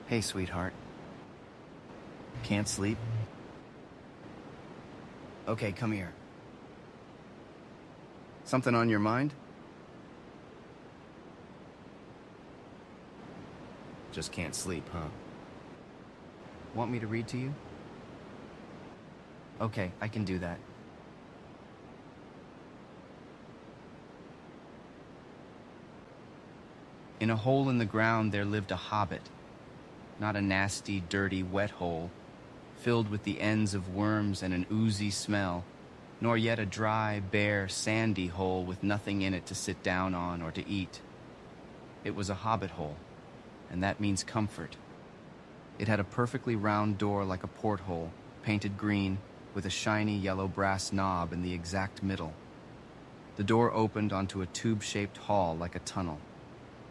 Hey, sweetheart. Can't sleep? Okay, come here. Something on your mind? Just can't sleep, huh? Want me to read to you? Okay, I can do that. In a hole in the ground there lived a hobbit. Not a nasty, dirty, wet hole, filled with the ends of worms and an oozy smell, nor yet a dry, bare, sandy hole with nothing in it to sit down on or to eat. It was a hobbit hole, and that means comfort. It had a perfectly round door like a porthole, painted green, with a shiny yellow brass knob in the exact middle. The door opened onto a tube-shaped hall like a tunnel.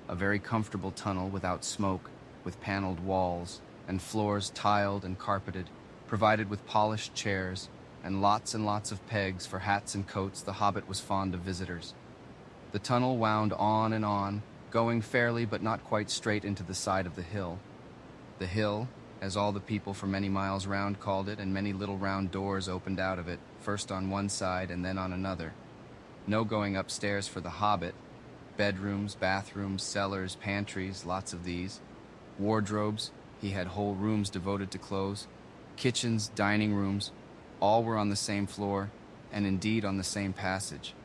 A very comfortable tunnel without smoke, with paneled walls, and floors tiled and carpeted, provided with polished chairs, and lots of pegs for hats and coats. The hobbit was fond of visitors. The tunnel wound on, going fairly but not quite straight into the side of the hill. The hill, as all the people for many miles round called it, and many little round doors opened out of it, first on one side and then on another. No going upstairs for the hobbit. Bedrooms, bathrooms, cellars, pantries, lots of these. Wardrobes, he had whole rooms devoted to clothes. Kitchens, dining rooms, all were on the same floor, and indeed on the same passage.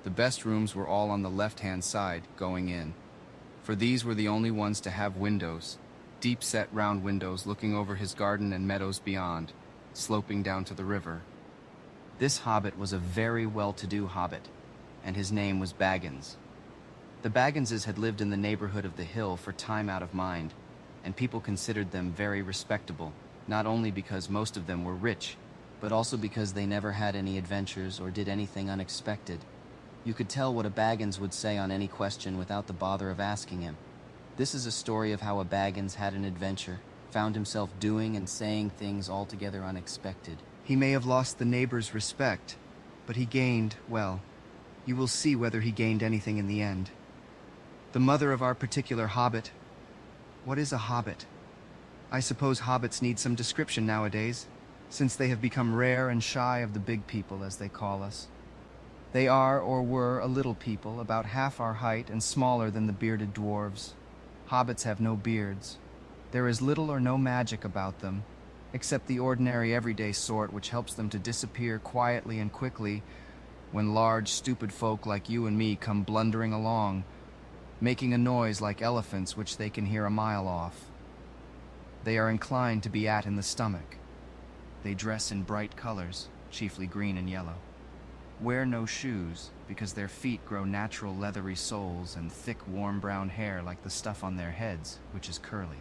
The best rooms were all on the left-hand side, going in. For these were the only ones to have windows, deep-set round windows looking over his garden and meadows beyond, sloping down to the river. This hobbit was a very well-to-do hobbit, and his name was Baggins. The Bagginses had lived in the neighborhood of the hill for time out of mind, and people considered them very respectable, not only because most of them were rich, but also because they never had any adventures or did anything unexpected. You could tell what a Baggins would say on any question without the bother of asking him. This is a story of how a Baggins had an adventure, found himself doing and saying things altogether unexpected. He may have lost the neighbors' respect, but he gained, well, you will see whether he gained anything in the end. The mother of our particular hobbit. What is a hobbit? I suppose hobbits need some description nowadays, since they have become rare and shy of the big people, as they call us. They are, or were, a little people, about half our height and smaller than the bearded dwarves. Hobbits have no beards. There is little or no magic about them, except the ordinary everyday sort which helps them to disappear quietly and quickly when large, stupid folk like you and me come blundering along, making a noise like elephants which they can hear a mile off. They are inclined to be in the stomach. They dress in bright colors, chiefly green and yellow. Wear no shoes, because their feet grow natural leathery soles and thick warm brown hair like the stuff on their heads, which is curly.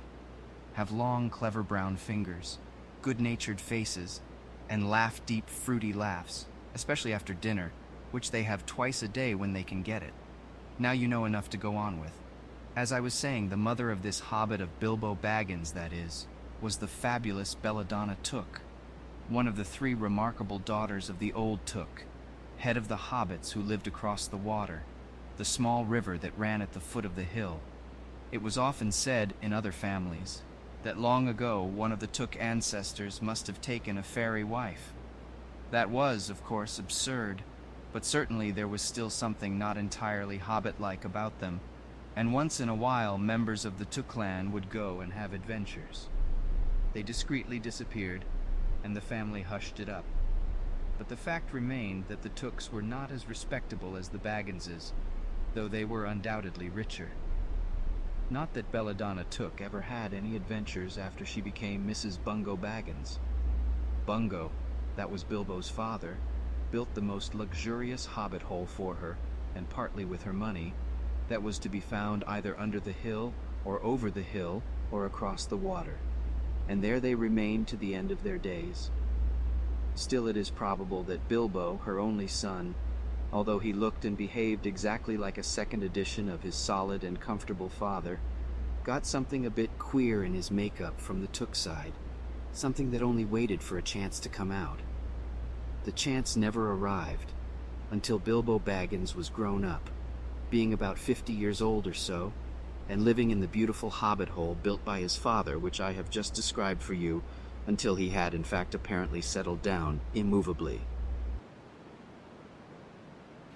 Have long, clever brown fingers, good-natured faces, and laugh deep, fruity laughs, especially after dinner, which they have twice a day when they can get it. Now you know enough to go on with. As I was saying, the mother of this hobbit of Bilbo Baggins, that is, was the fabulous Belladonna Took, one of the 3 remarkable daughters of the old Took, head of the hobbits who lived across the water, the small river that ran at the foot of the hill. It was often said, in other families, that long ago one of the Took ancestors must have taken a fairy wife. That was, of course, absurd, but certainly there was still something not entirely hobbit-like about them, and once in a while members of the Took clan would go and have adventures. They discreetly disappeared, and the family hushed it up. But the fact remained that the Tooks were not as respectable as the Bagginses, though they were undoubtedly richer. Not that Belladonna Took ever had any adventures after she became Mrs. Bungo Baggins. Bungo, that was Bilbo's father, built the most luxurious hobbit hole for her, and partly with her money, that was to be found either under the hill, or over the hill, or across the water, and there they remained to the end of their days. Still, it is probable that Bilbo, her only son, although he looked and behaved exactly like a second edition of his solid and comfortable father, got something a bit queer in his makeup from the Took side, something that only waited for a chance to come out. The chance never arrived, until Bilbo Baggins was grown up, being about 50 years old or so, and living in the beautiful hobbit hole built by his father, which I have just described for you, until he had in fact apparently settled down immovably.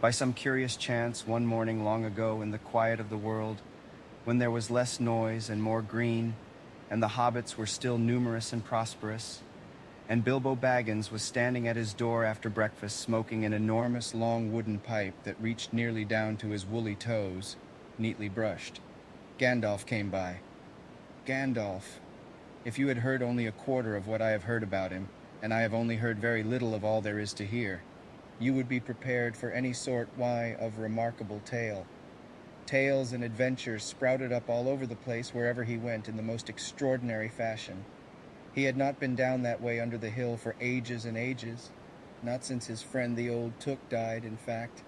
By some curious chance, one morning long ago in the quiet of the world, when there was less noise and more green, and the hobbits were still numerous and prosperous, and Bilbo Baggins was standing at his door after breakfast smoking an enormous long wooden pipe that reached nearly down to his woolly toes, neatly brushed, Gandalf came by. Gandalf. If you had heard only a quarter of what I have heard about him, and I have only heard very little of all there is to hear, you would be prepared for any sort of remarkable tale. Tales and adventures sprouted up all over the place wherever he went in the most extraordinary fashion. He had not been down that way under the hill for ages and ages, not since his friend the old Took died, in fact,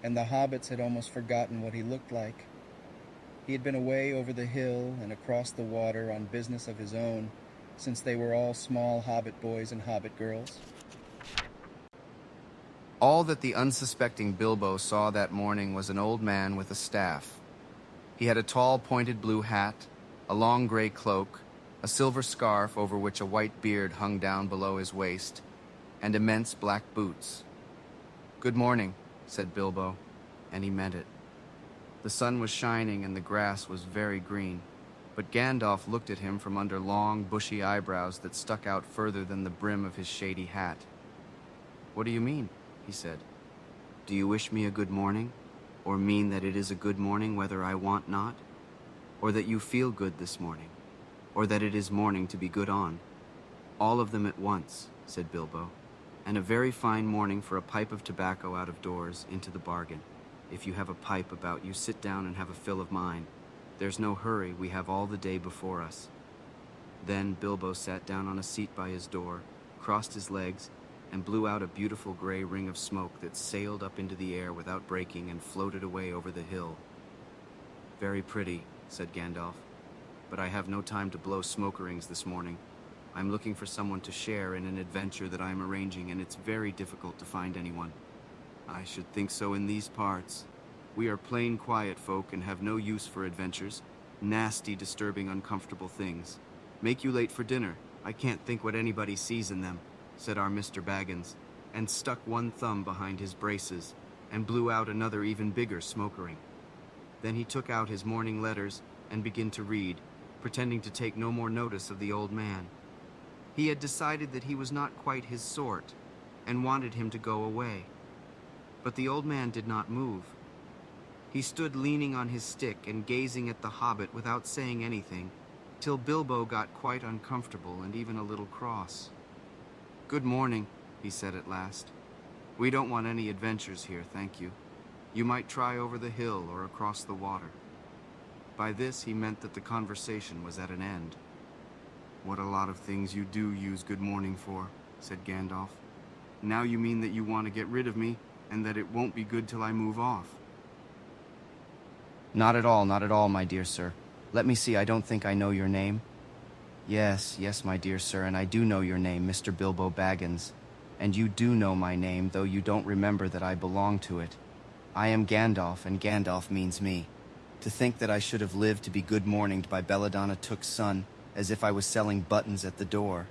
and the hobbits had almost forgotten what he looked like. He had been away over the hill and across the water on business of his own, since they were all small hobbit boys and hobbit girls. All that the unsuspecting Bilbo saw that morning was an old man with a staff. He had a tall, pointed blue hat, a long gray cloak, a silver scarf over which a white beard hung down below his waist, and immense black boots. "Good morning," said Bilbo, and he meant it. The sun was shining and the grass was very green, but Gandalf looked at him from under long, bushy eyebrows that stuck out further than the brim of his shady hat. "What do you mean?" he said. Do you wish me a good morning? Or mean that it is a good morning whether I want not? Or that you feel good this morning? Or that it is morning to be good on? All of them at once, said Bilbo, and a very fine morning for a pipe of tobacco out of doors, into the bargain. If you have a pipe about you, sit down and have a fill of mine. There's no hurry, we have all the day before us. Then Bilbo sat down on a seat by his door, crossed his legs, and blew out a beautiful gray ring of smoke that sailed up into the air without breaking and floated away over the hill. Very pretty, said Gandalf, but I have no time to blow smoke rings this morning. I'm looking for someone to share in an adventure that I'm arranging, and it's very difficult to find anyone. I should think so in these parts. We are plain quiet folk and have no use for adventures. Nasty, disturbing, uncomfortable things. Make you late for dinner. I can't think what anybody sees in them, said our Mr. Baggins, and stuck one thumb behind his braces and blew out another even bigger smoke ring. Then he took out his morning letters and began to read, pretending to take no more notice of the old man. He had decided that he was not quite his sort and wanted him to go away. But the old man did not move. He stood leaning on his stick and gazing at the hobbit without saying anything, till Bilbo got quite uncomfortable and even a little cross. "Good morning," he said at last. "We don't want any adventures here, thank you. You might try over the hill or across the water." By this he meant that the conversation was at an end. "What a lot of things you do use good morning for," said Gandalf. "Now you mean that you want to get rid of me, and that it won't be good till I move off." Not at all, my dear sir. Let me see, I don't think I know your name." Yes, my dear sir, and I do know your name, Mr. Bilbo Baggins. And you do know my name, though you don't remember that I belong to it. I am Gandalf, and Gandalf means me. To think that I should have lived to be good-morninged by Belladonna Took's son, as if I was selling buttons at the door.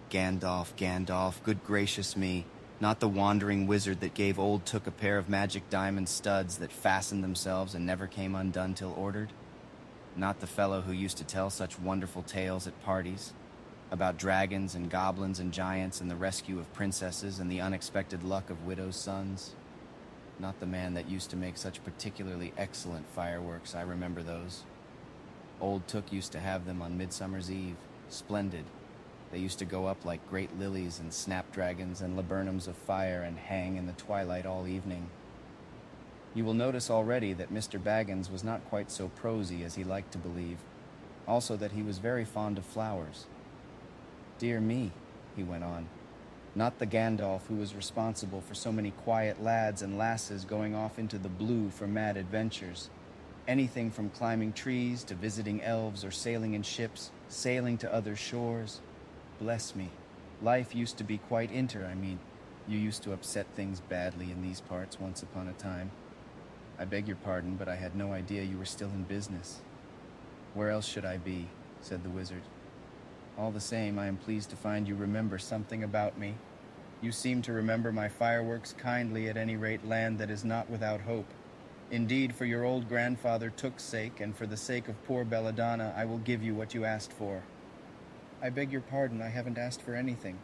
Gandalf, good gracious me. Not the wandering wizard that gave old Took a pair of magic diamond studs that fastened themselves and never came undone till ordered. Not the fellow who used to tell such wonderful tales at parties, about dragons and goblins and giants and the rescue of princesses and the unexpected luck of widows' sons. Not the man that used to make such particularly excellent fireworks, I remember those. Old Took used to have them on Midsummer's Eve, splendid. They used to go up like great lilies and snapdragons and laburnums of fire and hang in the twilight all evening. You will notice already that Mr. Baggins was not quite so prosy as he liked to believe, also that he was very fond of flowers. Dear me, he went on, not the Gandalf who was responsible for so many quiet lads and lasses going off into the blue for mad adventures. Anything from climbing trees to visiting elves or sailing in ships, sailing to other shores. Bless me, life used to be quite you used to upset things badly in these parts once upon a time. I beg your pardon, but I had no idea you were still in business. Where else should I be? Said the wizard. All the same, I am pleased to find you remember something about me. You seem to remember my fireworks kindly, at any rate, land that is not without hope. Indeed, for your old grandfather Took's sake, and for the sake of poor Belladonna, I will give you what you asked for. I beg your pardon, I haven't asked for anything.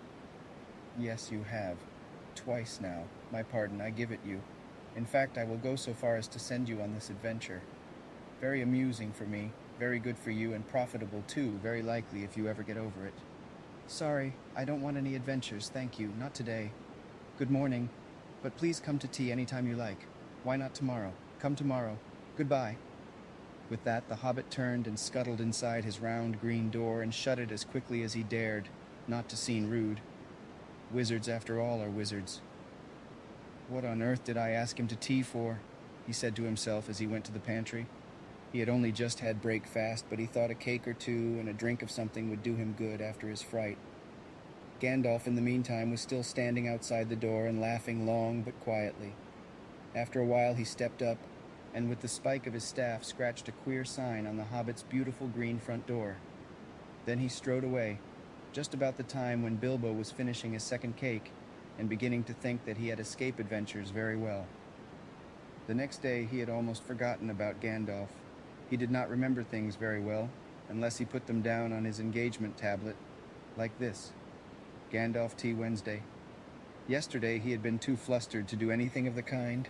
Yes, you have. Twice now. My pardon, I give it you. In fact, I will go so far as to send you on this adventure. Very amusing for me, very good for you, and profitable too, very likely if you ever get over it. Sorry, I don't want any adventures, thank you, not today. Good morning, but please come to tea anytime you like. Why not tomorrow? Come tomorrow. Goodbye. With that, the hobbit turned and scuttled inside his round green door and shut it as quickly as he dared, not to seem rude. Wizards, after all, are wizards. What on earth did I ask him to tea for? He said to himself as he went to the pantry. He had only just had breakfast, but he thought a cake or two and a drink of something would do him good after his fright. Gandalf, in the meantime, was still standing outside the door and laughing long but quietly. After a while he stepped up, and with the spike of his staff scratched a queer sign on the hobbit's beautiful green front door. Then he strode away, just about the time when Bilbo was finishing his second cake and beginning to think that he had escape adventures very well. The next day he had almost forgotten about Gandalf. He did not remember things very well, unless he put them down on his engagement tablet, like this: Gandalf Tea Wednesday. Yesterday he had been too flustered to do anything of the kind.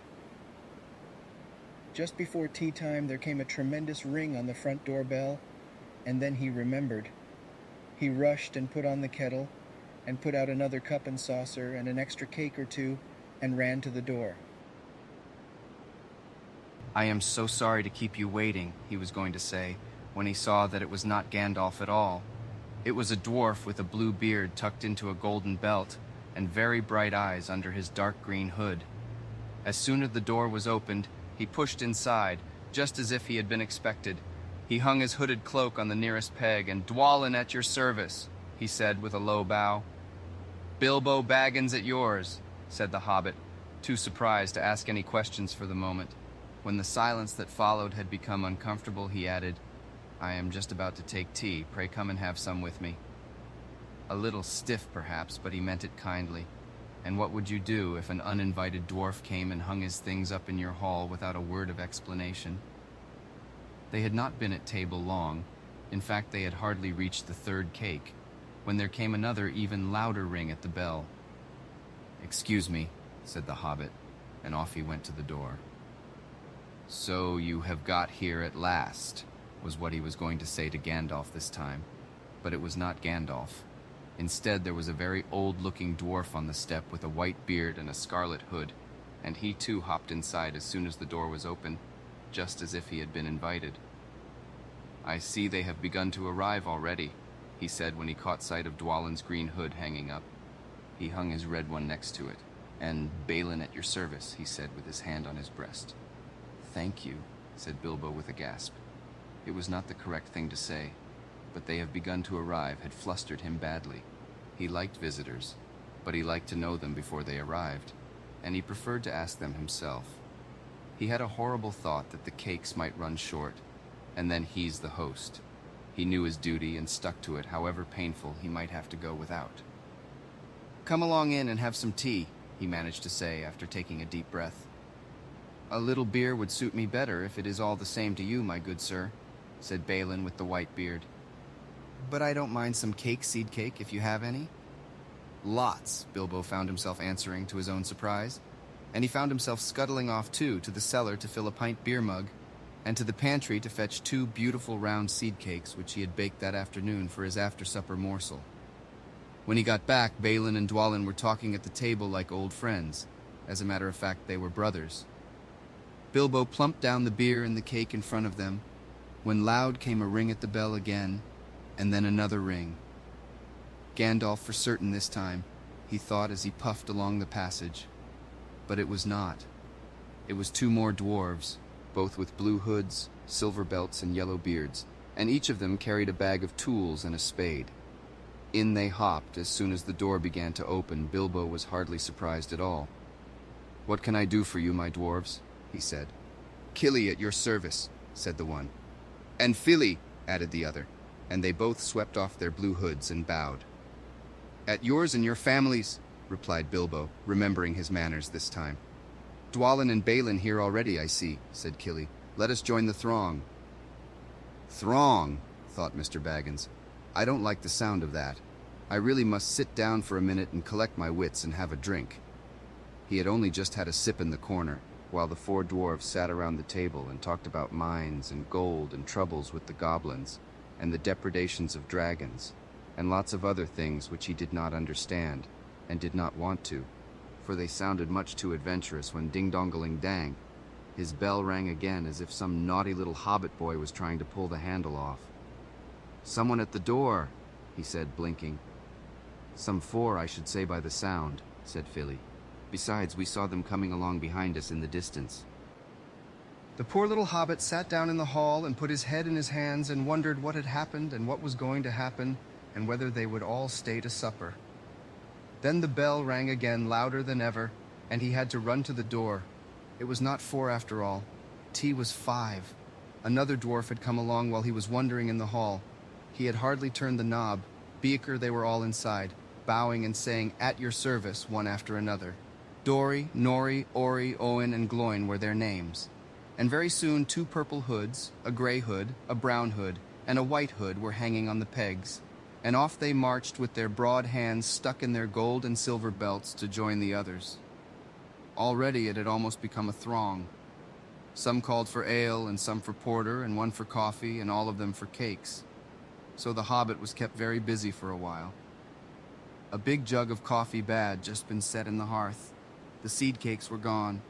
Just before tea time there came a tremendous ring on the front door bell, and then he remembered. He rushed and put on the kettle, and put out another cup and saucer and an extra cake or two, and ran to the door. I am so sorry to keep you waiting, he was going to say, when he saw that it was not Gandalf at all. It was a dwarf with a blue beard tucked into a golden belt, and very bright eyes under his dark green hood. As soon as the door was opened, he pushed inside, just as if he had been expected. He hung his hooded cloak on the nearest peg, and "Dwalin at your service," he said with a low bow. "Bilbo Baggins at yours," said the hobbit, too surprised to ask any questions for the moment. When the silence that followed had become uncomfortable, he added, "I am just about to take tea. Pray come and have some with me." A little stiff, perhaps, but he meant it kindly. And what would you do if an uninvited dwarf came and hung his things up in your hall without a word of explanation? They had not been at table long. In fact, they had hardly reached the third cake, when there came another, even louder ring at the bell. "Excuse me," said the hobbit, and off he went to the door. "So you have got here at last," was what he was going to say to Gandalf this time. But it was not Gandalf. Instead, there was a very old-looking dwarf on the step with a white beard and a scarlet hood, and he too hopped inside as soon as the door was open, just as if he had been invited. "I see they have begun to arrive already," he said when he caught sight of Dwalin's green hood hanging up. He hung his red one next to it, and "Balin at your service," he said with his hand on his breast. "Thank you," said Bilbo with a gasp. It was not the correct thing to say, but "they have begun to arrive" had flustered him badly. He liked visitors, but he liked to know them before they arrived, and he preferred to ask them himself. He had a horrible thought that the cakes might run short, and then he's the host. He knew his duty and stuck to it, however painful he might have to go without. "Come along in and have some tea," he managed to say after taking a deep breath. "A little beer would suit me better if it is all the same to you, my good sir," said Balin with the white beard. "But I don't mind some seed cake if you have any." "Lots," Bilbo found himself answering to his own surprise, and he found himself scuttling off too, to the cellar to fill a pint beer mug, and to the pantry to fetch 2 beautiful round seed cakes which he had baked that afternoon for his after-supper morsel. When he got back, Balin and Dwalin were talking at the table like old friends. As a matter of fact, they were brothers. Bilbo plumped down the beer and the cake in front of them, when loud came a ring at the bell again, and then another ring. Gandalf for certain this time, he thought as he puffed along the passage. But it was not. It was 2 more dwarves, both with blue hoods, silver belts, and yellow beards, and each of them carried a bag of tools and a spade. In they hopped as soon as the door began to open. Bilbo was hardly surprised at all. "What can I do for you, my dwarves?" he said. "Killy at your service," said the one. "And Filly," added the other, and they both swept off their blue hoods and bowed. At yours and your families, replied Bilbo, remembering his manners this time. Dwalin and Balin here already, I see, said Killy. Let us join the throng. Throng, thought Mr. Baggins. I don't like the sound of that. I really must sit down for a minute and collect my wits and have a drink. He had only just had a sip in the corner, while the 4 dwarves sat around the table and talked about mines and gold and troubles with the goblins, and the depredations of dragons, and lots of other things which he did not understand, and did not want to, for they sounded much too adventurous when ding-dongaling-dang, his bell rang again as if some naughty little hobbit boy was trying to pull the handle off. Someone at the door, he said, blinking. Some 4, I should say by the sound, said Philly. Besides, we saw them coming along behind us in the distance. The poor little hobbit sat down in the hall and put his head in his hands and wondered what had happened and what was going to happen and whether they would all stay to supper. Then the bell rang again louder than ever, and he had to run to the door. It was not 4 after all. Tea was 5. Another dwarf had come along while he was wondering in the hall. He had hardly turned the knob. Beaker, they were all inside, bowing and saying, "At your service," one after another. Dory, Nori, Ori, Owen, and Gloin were their names. And very soon 2 purple hoods, a gray hood, a brown hood, and a white hood were hanging on the pegs, and off they marched with their broad hands stuck in their gold and silver belts to join the others. Already it had almost become a throng. Some called for ale, and some for porter, and one for coffee, and all of them for cakes. So the hobbit was kept very busy for a while. A big jug of coffee bad just been set in the hearth. The seed cakes were gone,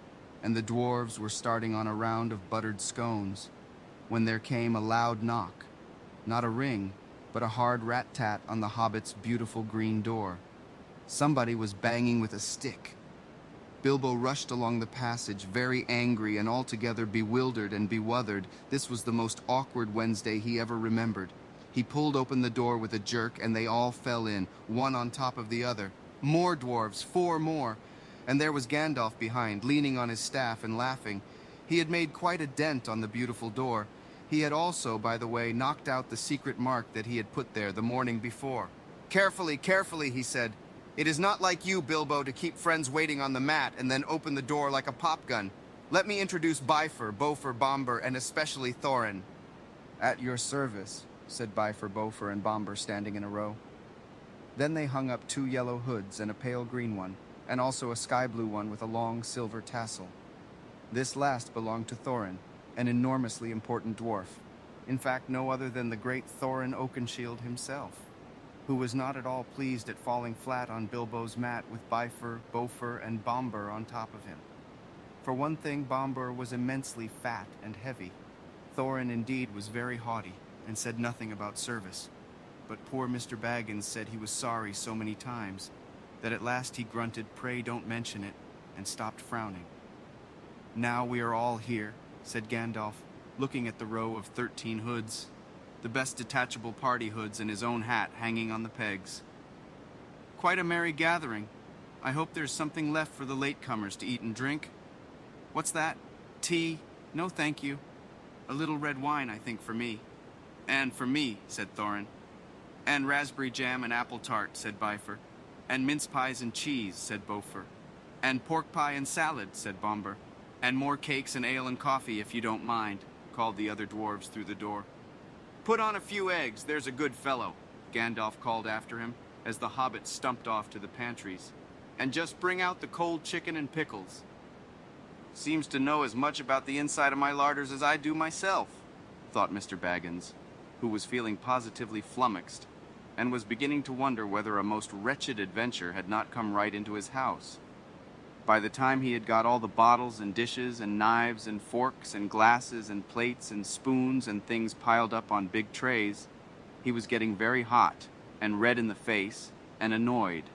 and the dwarves were starting on a round of buttered scones, when there came a loud knock. Not a ring, but a hard rat-tat on the hobbit's beautiful green door. Somebody was banging with a stick. Bilbo rushed along the passage, very angry and altogether bewildered and bewothered. This was the most awkward Wednesday he ever remembered. He pulled open the door with a jerk, and they all fell in, one on top of the other. More dwarves, 4 more. And there was Gandalf behind, leaning on his staff and laughing. He had made quite a dent on the beautiful door. He had also, by the way, knocked out the secret mark that he had put there the morning before. "Carefully, carefully," he said. "It is not like you, Bilbo, to keep friends waiting on the mat and then open the door like a pop gun. Let me introduce Bifur, Bofur, Bombur, and especially Thorin." "At your service," said Bifur, Bofur, and Bombur, standing in a row. Then they hung up 2 yellow hoods and a pale green one, and also a sky blue one with a long silver tassel. This last belonged to Thorin, an enormously important dwarf. In fact, no other than the great Thorin Oakenshield himself, who was not at all pleased at falling flat on Bilbo's mat with Bifur, Bofur, and Bombur on top of him. For one thing, Bombur was immensely fat and heavy. Thorin indeed was very haughty, and said nothing about service. But poor Mr. Baggins said he was sorry so many times, that at last he grunted, "Pray don't mention it," and stopped frowning. "Now we are all here," said Gandalf, looking at the row of 13 hoods, the best detachable party hoods and his own hat hanging on the pegs. "Quite a merry gathering. I hope there's something left for the latecomers to eat and drink. What's that? Tea? No, thank you. A little red wine, I think, for me." "And for me," said Thorin. "And raspberry jam and apple tart," said Bifur. "And mince pies and cheese," said Bofur. "And pork pie and salad," said Bombur. "And more cakes and ale and coffee, if you don't mind," called the other dwarves through the door. "Put on a few eggs, there's a good fellow," Gandalf called after him, as the hobbits stumped off to the pantries. "And just bring out the cold chicken and pickles." "Seems to know as much about the inside of my larders as I do myself," thought Mr. Baggins, who was feeling positively flummoxed, and was beginning to wonder whether a most wretched adventure had not come right into his house. By the time he had got all the bottles and dishes and knives and forks and glasses and plates and spoons and things piled up on big trays, he was getting very hot and red in the face and annoyed.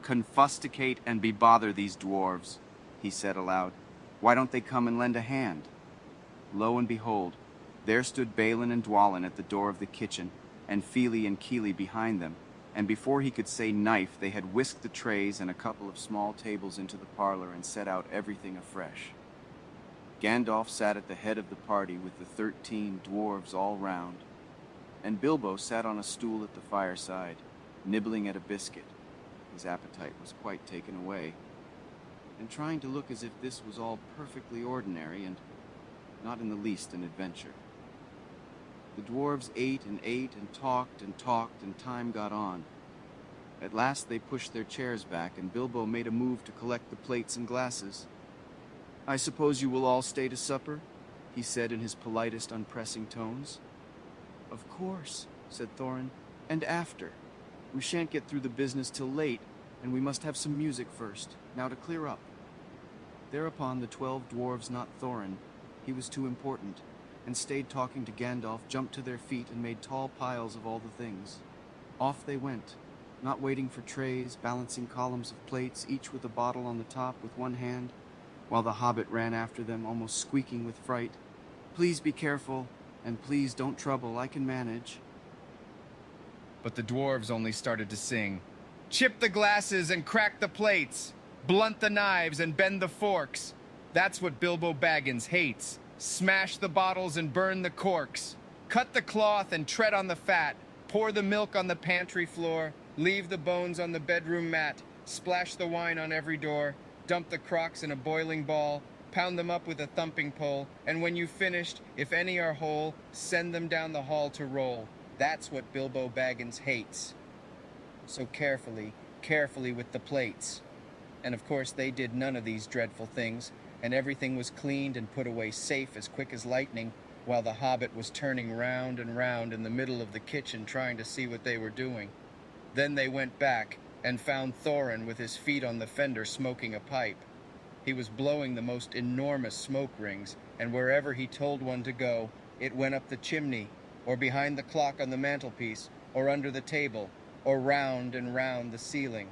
"Confusticate and bebother these dwarves," he said aloud. "Why don't they come and lend a hand?" Lo and behold, there stood Balin and Dwalin at the door of the kitchen, and Fili and Kili behind them, and before he could say knife, they had whisked the trays and a couple of small tables into the parlor and set out everything afresh. Gandalf sat at the head of the party with the 13 dwarves all round, and Bilbo sat on a stool at the fireside, nibbling at a biscuit. His appetite was quite taken away, and trying to look as if this was all perfectly ordinary and not in the least an adventure. The dwarves ate and talked, and time got on. At last they pushed their chairs back, and Bilbo made a move to collect the plates and glasses. "I suppose you will all stay to supper?" he said in his politest, unpressing tones. "Of course," said Thorin, "and after. We shan't get through the business till late, and we must have some music first. Now to clear up." Thereupon the 12 dwarves, not Thorin, he was too important, and stayed talking to Gandalf, jumped to their feet and made tall piles of all the things. Off they went, not waiting for trays, balancing columns of plates, each with a bottle on the top with one hand, while the hobbit ran after them, almost squeaking with fright. "Please be careful, and please don't trouble, I can manage." But the dwarves only started to sing, "Chip the glasses and crack the plates, blunt the knives and bend the forks. That's what Bilbo Baggins hates. Smash the bottles and burn the corks. Cut the cloth and tread on the fat. Pour the milk on the pantry floor. Leave the bones on the bedroom mat. Splash the wine on every door. Dump the crocks in a boiling ball. Pound them up with a thumping pole. And when you've finished, if any are whole, send them down the hall to roll. That's what Bilbo Baggins hates." So carefully with the plates. And of course they did none of these dreadful things, and everything was cleaned and put away safe as quick as lightning, while the hobbit was turning round and round in the middle of the kitchen trying to see what they were doing. Then they went back and found Thorin with his feet on the fender smoking a pipe. He was blowing the most enormous smoke rings, and wherever he told one to go, it went up the chimney, or behind the clock on the mantelpiece, or under the table, or round and round the ceiling.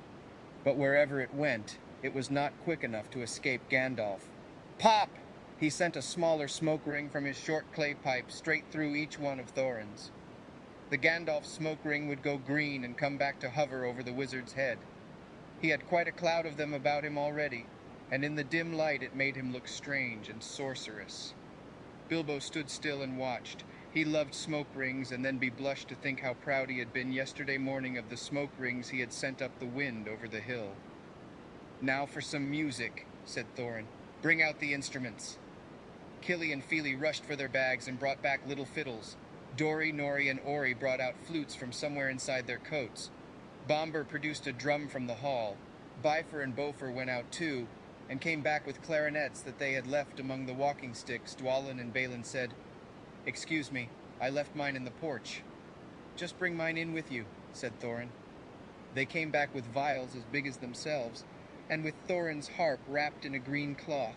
But wherever it went, it was not quick enough to escape Gandalf. Pop! He sent a smaller smoke ring from his short clay pipe straight through each one of Thorin's. The Gandalf smoke ring would go green and come back to hover over the wizard's head. He had quite a cloud of them about him already, and in the dim light it made him look strange and sorcerous. Bilbo stood still and watched. He loved smoke rings, and then be blushed to think how proud he had been yesterday morning of the smoke rings he had sent up the wind over the hill. "Now for some music," said Thorin. "Bring out the instruments." Killy and Feely rushed for their bags and brought back little fiddles. Dori, Nori, and Ori brought out flutes from somewhere inside their coats. Bomber produced a drum from the hall. Bifur and Bofer went out too, and came back with clarinets that they had left among the walking sticks. Dwalin and Balin said, "Excuse me, I left mine in the porch." "Just bring mine in with you," said Thorin. They came back with vials as big as themselves, and with Thorin's harp wrapped in a green cloth.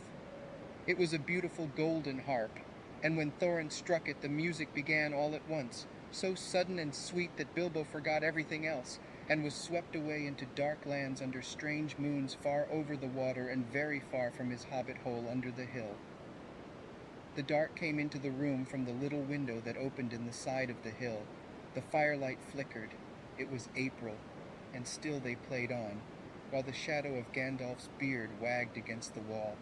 It was a beautiful golden harp, and when Thorin struck it, the music began all at once, so sudden and sweet that Bilbo forgot everything else, and was swept away into dark lands under strange moons far over the water and very far from his hobbit hole under the hill. The dark came into the room from the little window that opened in the side of the hill. The firelight flickered. It was April, and still they played on, while the shadow of Gandalf's beard wagged against the wall.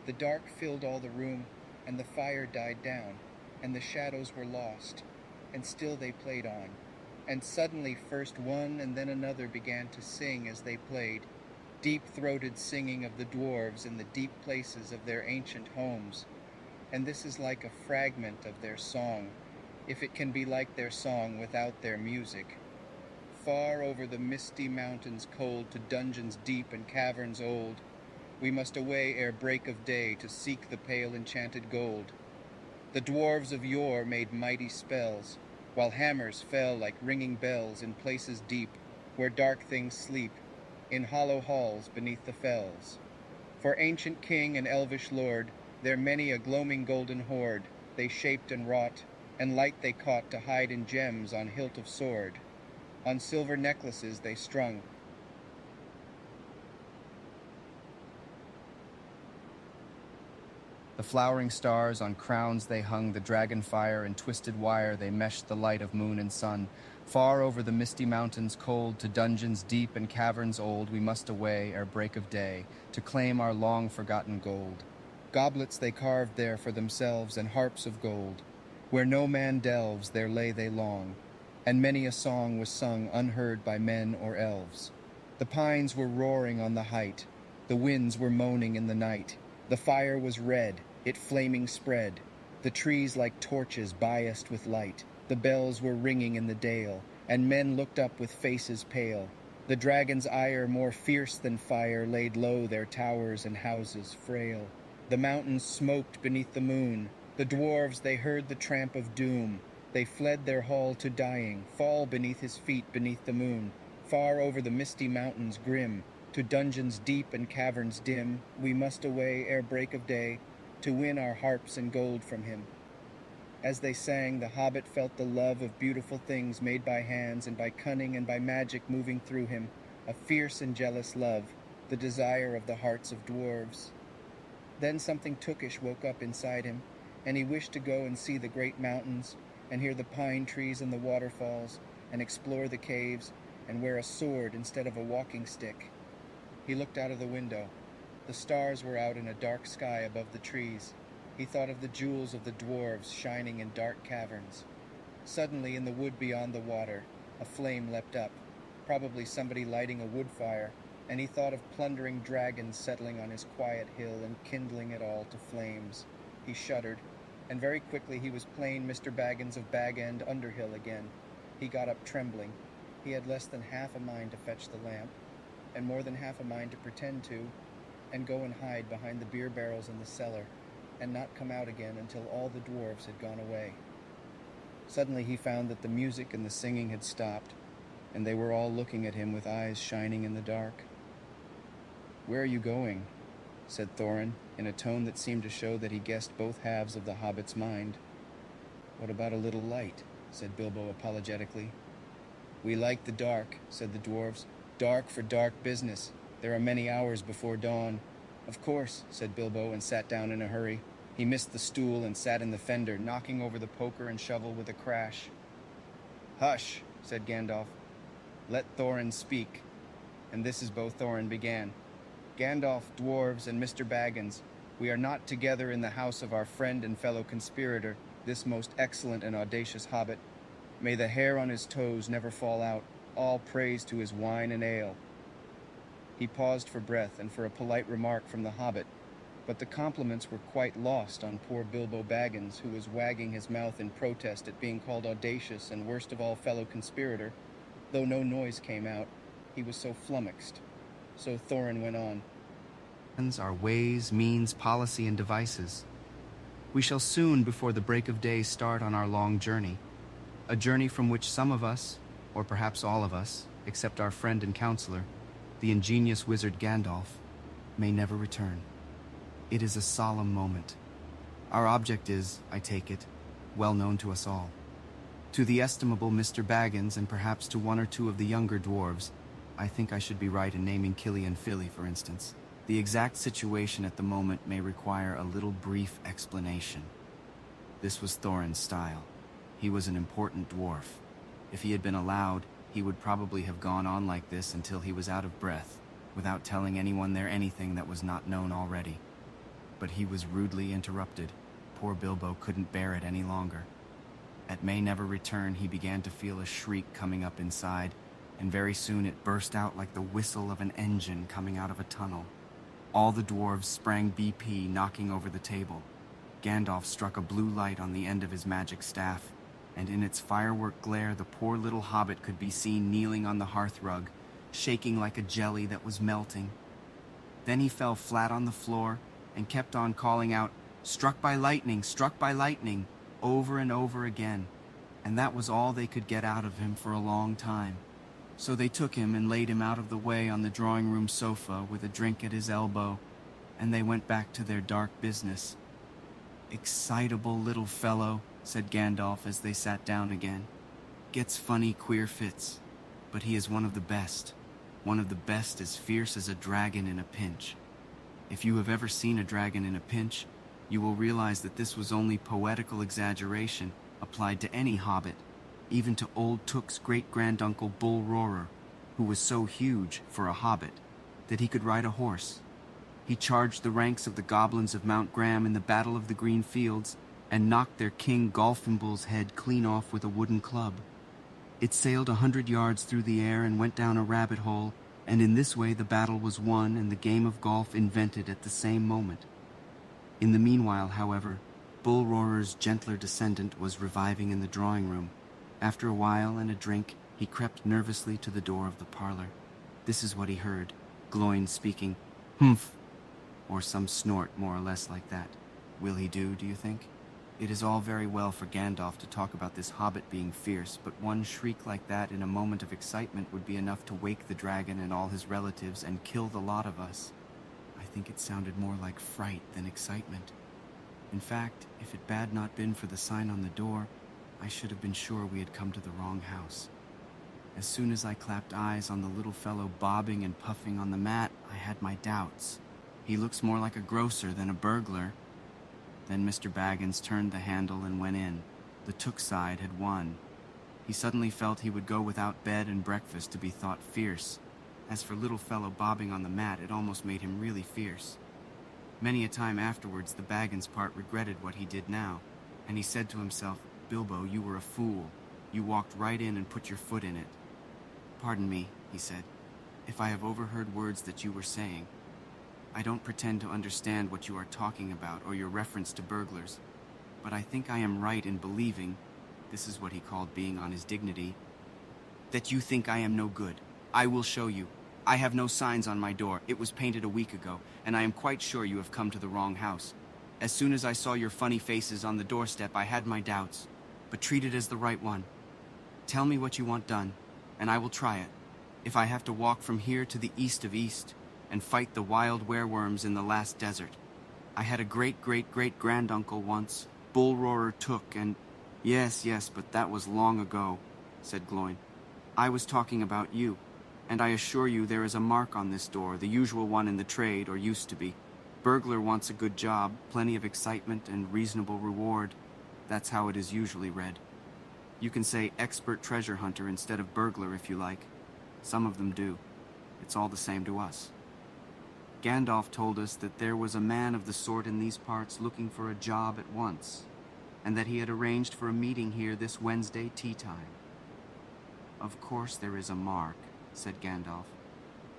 The dark filled all the room, and the fire died down, and the shadows were lost, and still they played on. And suddenly first one and then another began to sing as they played, deep-throated singing of the dwarves in the deep places of their ancient homes. And this is like a fragment of their song, if it can be like their song without their music. Far over the misty mountains cold to dungeons deep and caverns old, we must away ere break of day to seek the pale enchanted gold. The dwarves of yore made mighty spells, while hammers fell like ringing bells in places deep, where dark things sleep, in hollow halls beneath the fells. For ancient king and elvish lord, there many a gloaming golden hoard, they shaped and wrought, and light they caught to hide in gems on hilt of sword. On silver necklaces they strung. The flowering stars on crowns they hung, the dragon fire and twisted wire they meshed the light of moon and sun. Far over the misty mountains cold, to dungeons deep and caverns old, we must away ere break of day, to claim our long-forgotten gold. Goblets they carved there for themselves and harps of gold. Where no man delves, there lay they long, and many a song was sung unheard by men or elves. The pines were roaring on the height, the winds were moaning in the night. The fire was red, it flaming spread, the trees like torches biased with light. The bells were ringing in the dale, and men looked up with faces pale. The dragon's ire, more fierce than fire, laid low their towers and houses frail. The mountains smoked beneath the moon. The dwarves, they heard the tramp of doom. They fled their hall to dying, fall beneath his feet beneath the moon. Far over the misty mountains grim, to dungeons deep and caverns dim, we must away ere break of day, to win our harps and gold from him. As they sang, the hobbit felt the love of beautiful things made by hands and by cunning and by magic moving through him, a fierce and jealous love, the desire of the hearts of dwarves. Then something tookish woke up inside him, and he wished to go and see the great mountains, and hear the pine trees and the waterfalls, and explore the caves, and wear a sword instead of a walking stick. He looked out of the window. The stars were out in a dark sky above the trees. He thought of the jewels of the dwarves shining in dark caverns. Suddenly, in the wood beyond the water, a flame leapt up, probably somebody lighting a wood fire, and he thought of plundering dragons settling on his quiet hill and kindling it all to flames. He shuddered, and very quickly he was plain Mr. Baggins of Bag End Underhill again. He got up trembling. He had less than half a mind to fetch the lamp, and more than half a mind to pretend to, and go and hide behind the beer barrels in the cellar, and not come out again until all the dwarves had gone away. Suddenly he found that the music and the singing had stopped, and they were all looking at him with eyes shining in the dark. "Where are you going?" said Thorin, in a tone that seemed to show that he guessed both halves of the hobbit's mind. "What about a little light?" said Bilbo apologetically. "We like the dark," said the dwarves. "Dark for dark business. There are many hours before dawn." "Of course," said Bilbo, and sat down in a hurry. He missed the stool and sat in the fender, knocking over the poker and shovel with a crash. "Hush," said Gandalf. "Let Thorin speak." And this is how Thorin began. "Gandalf, dwarves, and Mr. Baggins, we are not together in the house of our friend and fellow conspirator, this most excellent and audacious hobbit. May the hair on his toes never fall out, all praise to his wine and ale." He paused for breath and for a polite remark from the hobbit, but the compliments were quite lost on poor Bilbo Baggins, who was wagging his mouth in protest at being called audacious and worst of all fellow conspirator, though no noise came out. He was so flummoxed. So Thorin went on. "Our ways, means, policy, and devices. We shall soon, before the break of day, start on our long journey, a journey from which some of us, or perhaps all of us, except our friend and counselor, the ingenious wizard Gandalf, may never return. It is a solemn moment. Our object is, I take it, well known to us all. To the estimable Mr. Baggins, and perhaps to one or two of the younger dwarves, I think I should be right in naming Killian Filly, for instance. The exact situation at the moment may require a little brief explanation. This was Thorin's style. He was an important dwarf. If he had been allowed, he would probably have gone on like this until he was out of breath, without telling anyone there anything that was not known already. But he was rudely interrupted. Poor Bilbo couldn't bear it any longer. At May Never Return, he began to feel a shriek coming up inside, and very soon it burst out like the whistle of an engine coming out of a tunnel. All the dwarves sprang BP, knocking over the table. Gandalf struck a blue light on the end of his magic staff, and in its firework glare the poor little hobbit could be seen kneeling on the hearthrug, shaking like a jelly that was melting. Then he fell flat on the floor and kept on calling out, struck by lightning, over and over again, and that was all they could get out of him for a long time. So they took him and laid him out of the way on the drawing-room sofa with a drink at his elbow, and they went back to their dark business. "Excitable little fellow," said Gandalf as they sat down again. "Gets funny, queer fits, but he is one of the best as fierce as a dragon in a pinch." If you have ever seen a dragon in a pinch, you will realize that this was only poetical exaggeration applied to any hobbit, even to old Took's great-granduncle Bull Roarer, who was so huge, for a hobbit, that he could ride a horse. He charged the ranks of the goblins of Mount Graham in the Battle of the Green Fields, and knocked their king Golfimble's head clean off with a wooden club. It sailed 100 yards through the air and went down a rabbit hole, and in this way the battle was won and the game of golf invented at the same moment. In the meanwhile, however, Bull Roarer's gentler descendant was reviving in the drawing room. After a while and a drink, he crept nervously to the door of the parlor. This is what he heard, Gloin speaking, "Humph," or some snort more or less like that. Will he do you think? It is all very well for Gandalf to talk about this hobbit being fierce, but one shriek like that in a moment of excitement would be enough to wake the dragon and all his relatives and kill the lot of us. I think it sounded more like fright than excitement. In fact, if it had not been for the sign on the door, I should have been sure we had come to the wrong house. As soon as I clapped eyes on the little fellow bobbing and puffing on the mat, I had my doubts. He looks more like a grocer than a burglar. Then Mr. Baggins turned the handle and went in. The Took side had won. He suddenly felt he would go without bed and breakfast to be thought fierce. As for little fellow bobbing on the mat, it almost made him really fierce. Many a time afterwards, the Baggins part regretted what he did now, and he said to himself, "Bilbo, you were a fool. You walked right in and put your foot in it." "Pardon me," he said, "if I have overheard words that you were saying. I don't pretend to understand what you are talking about or your reference to burglars, but I think I am right in believing," this is what he called being on his dignity, "that you think I am no good. I will show you. I have no signs on my door. It was painted a week ago, and I am quite sure you have come to the wrong house. As soon as I saw your funny faces on the doorstep, I had my doubts, but treat it as the right one. Tell me what you want done, and I will try it. If I have to walk from here to the east of East and fight the wild wereworms in the last desert. I had a great-great-great-granduncle once, Bull Roarer Took, and—" Yes, but that was long ago," said Gloin. "I was talking about you, and I assure you there is a mark on this door, the usual one in the trade, or used to be. Burglar wants a good job, plenty of excitement, and reasonable reward. That's how it is usually read. You can say expert treasure hunter instead of burglar if you like. Some of them do. It's all the same to us. Gandalf told us that there was a man of the sort in these parts looking for a job at once, and that he had arranged for a meeting here this Wednesday tea time." "Of course there is a mark," said Gandalf.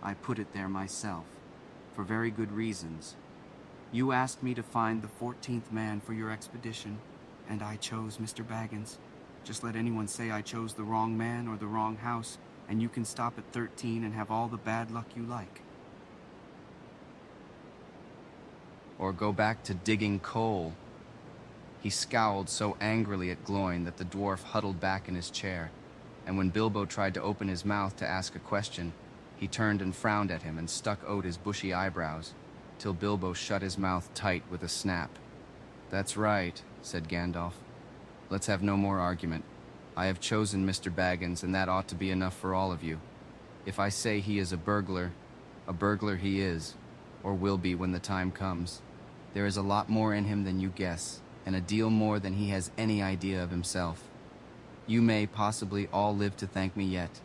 "I put it there myself, for very good reasons. You asked me to find the 14th man for your expedition, and I chose Mr. Baggins. Just let anyone say I chose the wrong man or the wrong house, and you can stop at 13 and have all the bad luck you like." Or go back to digging coal. He scowled so angrily at Gloin that the dwarf huddled back in his chair, and when Bilbo tried to open his mouth to ask a question, he turned and frowned at him and stuck out his bushy eyebrows, till Bilbo shut his mouth tight with a snap. "That's right," said Gandalf. "Let's have no more argument. I have chosen Mr. Baggins, and that ought to be enough for all of you. If I say he is a burglar he is, or will be when the time comes. There is a lot more in him than you guess, and a deal more than he has any idea of himself. You may possibly all live to thank me yet.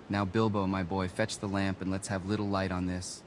Now, Bilbo, my boy, fetch the lamp and let's have little light on this."